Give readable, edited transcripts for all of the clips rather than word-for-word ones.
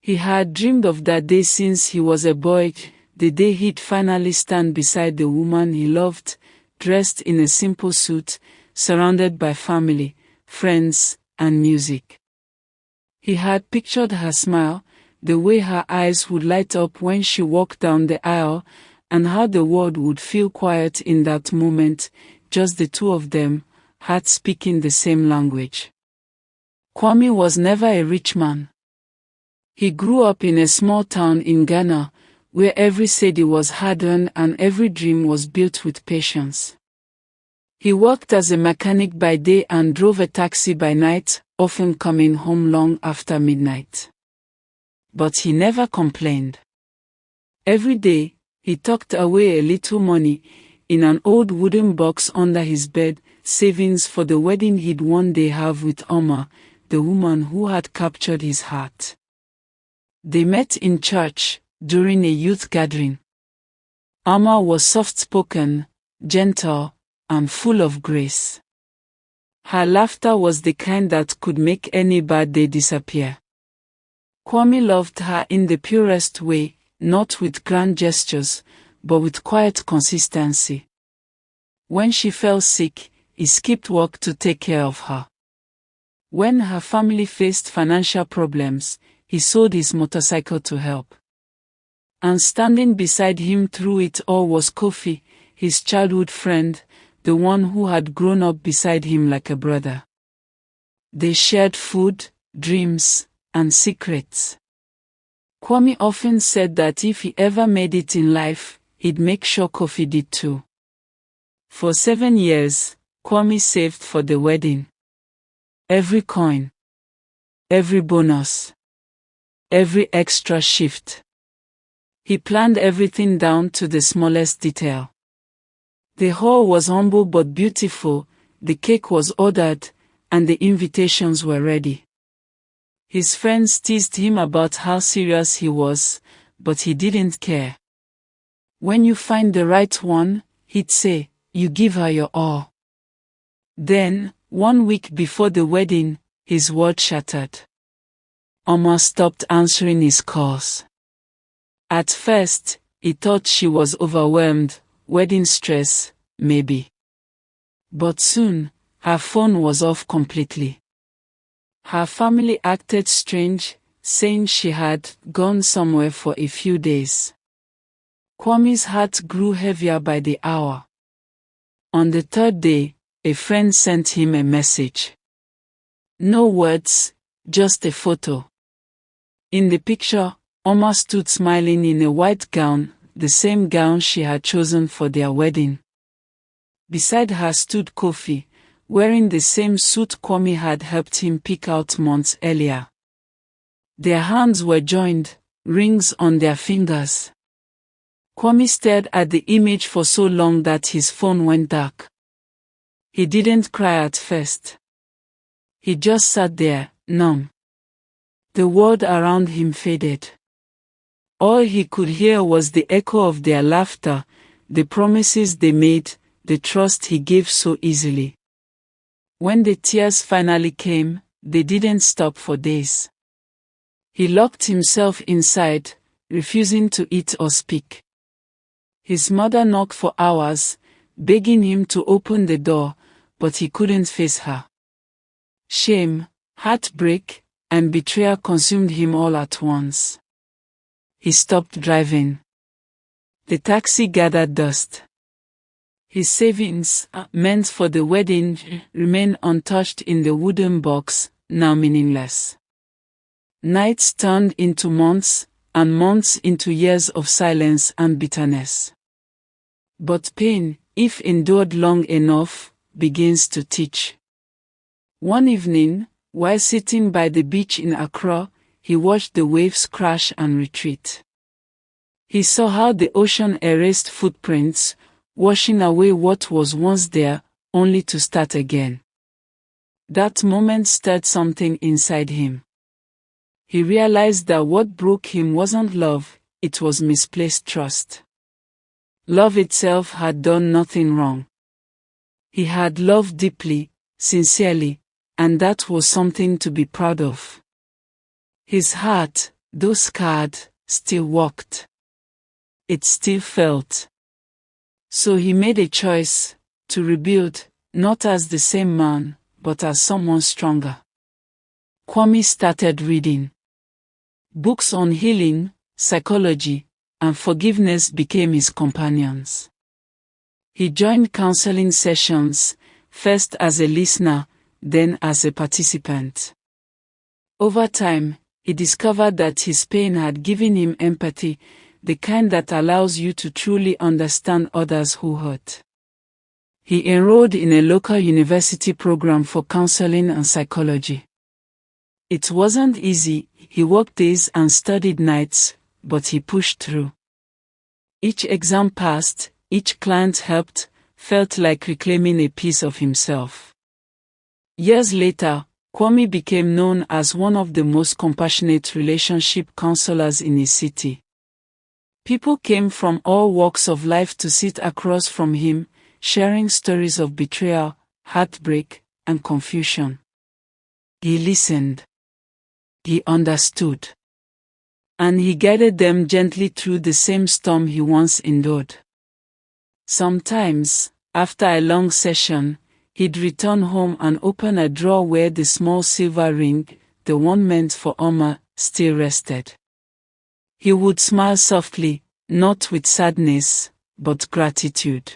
He had dreamed of that day since he was a boy, the day he'd finally stand beside the woman he loved, dressed in a simple suit, surrounded by family, friends, and music. He had pictured her smile, the way her eyes would light up when she walked down the aisle, and how the world would feel quiet in that moment, just the two of them, hearts speaking the same language. Kwame was never a rich man. He grew up in a small town in Ghana, where every cedi was hard-earned and every dream was built with patience. He worked as a mechanic by day and drove a taxi by night, often coming home long after midnight. But he never complained. Every day, he tucked away a little money in an old wooden box under his bed, savings for the wedding he'd one day have with Oma, the woman who had captured his heart. They met in church, during a youth gathering. Oma was soft-spoken, gentle, and full of grace. Her laughter was the kind that could make any bad day disappear. Kwame loved her in the purest way, not with grand gestures, but with quiet consistency. When she fell sick, he skipped work to take care of her. When her family faced financial problems, he sold his motorcycle to help. And standing beside him through it all was Kofi, his childhood friend, the one who had grown up beside him like a brother. They shared food, dreams, and secrets. Kwame often said that if he ever made it in life, he'd make sure Kofi did too. For 7 years, Kwame saved for the wedding. Every coin, every bonus, every extra shift. He planned everything down to the smallest detail. The hall was humble but beautiful, the cake was ordered, and the invitations were ready. His friends teased him about how serious he was, but he didn't care. When you find the right one, he'd say, you give her your all. Then, 1 week before the wedding, his world shattered. Oma stopped answering his calls. At first, he thought she was overwhelmed, wedding stress, maybe. But soon, her phone was off completely. Her family acted strange, saying she had gone somewhere for a few days. Kwame's heart grew heavier by the hour. On the 3rd day, a friend sent him a message. No words, just a photo. In the picture, Oma stood smiling in a white gown, the same gown she had chosen for their wedding. Beside her stood Kofi, wearing the same suit Kwame had helped him pick out months earlier. Their hands were joined, rings on their fingers. Kwame stared at the image for so long that his phone went dark. He didn't cry at first. He just sat there, numb. The world around him faded. All he could hear was the echo of their laughter, the promises they made, the trust he gave so easily. When the tears finally came, they didn't stop for days. He locked himself inside, refusing to eat or speak. His mother knocked for hours, begging him to open the door, but he couldn't face her. Shame, heartbreak, and betrayal consumed him all at once. He stopped driving. The taxi gathered dust. His savings, meant for the wedding, remained untouched in the wooden box, now meaningless. Nights turned into months, and months into years of silence and bitterness. But pain, if endured long enough, begins to teach. One evening, while sitting by the beach in Accra, he watched the waves crash and retreat. He saw how the ocean erased footprints, washing away what was once there, only to start again. That moment stirred something inside him. He realized that what broke him wasn't love, it was misplaced trust. Love itself had done nothing wrong. He had loved deeply, sincerely, and that was something to be proud of. His heart, Though scarred, still walked. It still felt. So he made a choice to rebuild, not as the same man, but as someone stronger. Kwame started reading. Books on healing, psychology, and forgiveness became his companions. He joined counseling sessions, first as a listener, then as a participant. Over time, he discovered that his pain had given him empathy, the kind that allows you to truly understand others who hurt. He enrolled in a local university program for counseling and psychology. It wasn't easy, he worked days and studied nights, but he pushed through. Each exam passed, each client helped, felt like reclaiming a piece of himself. Years later, Kwame became known as one of the most compassionate relationship counselors in his city. People came from all walks of life to sit across from him, sharing stories of betrayal, heartbreak, and confusion. He listened. He understood. And he guided them gently through the same storm he once endured. Sometimes, after a long session, he'd return home and open a drawer where the small silver ring, the one meant for Oma, still rested. He would smile softly, not with sadness, but gratitude.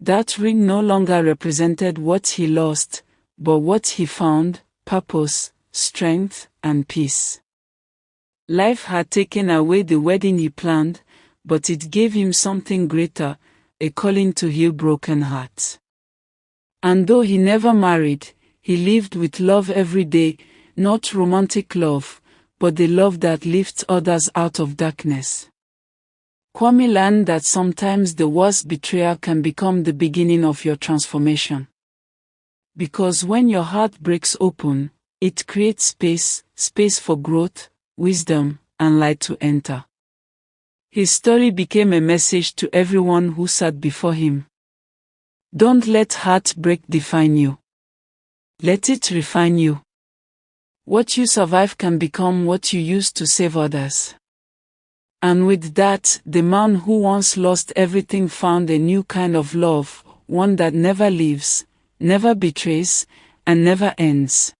That ring no longer represented what he lost, but what he found: purpose, strength, and peace. Life had taken away the wedding he planned, but it gave him something greater, a calling to heal broken hearts. And though he never married, he lived with love every day, not romantic love, but the love that lifts others out of darkness. Kwame learned that sometimes the worst betrayal can become the beginning of your transformation. Because when your heart breaks open, it creates space for growth, wisdom, and light to enter. His story became a message to everyone who sat before him. Don't let heartbreak define you. Let it refine you. What you survive can become what you use to save others. And with that, the man who once lost everything found a new kind of love, one that never leaves, never betrays, and never ends.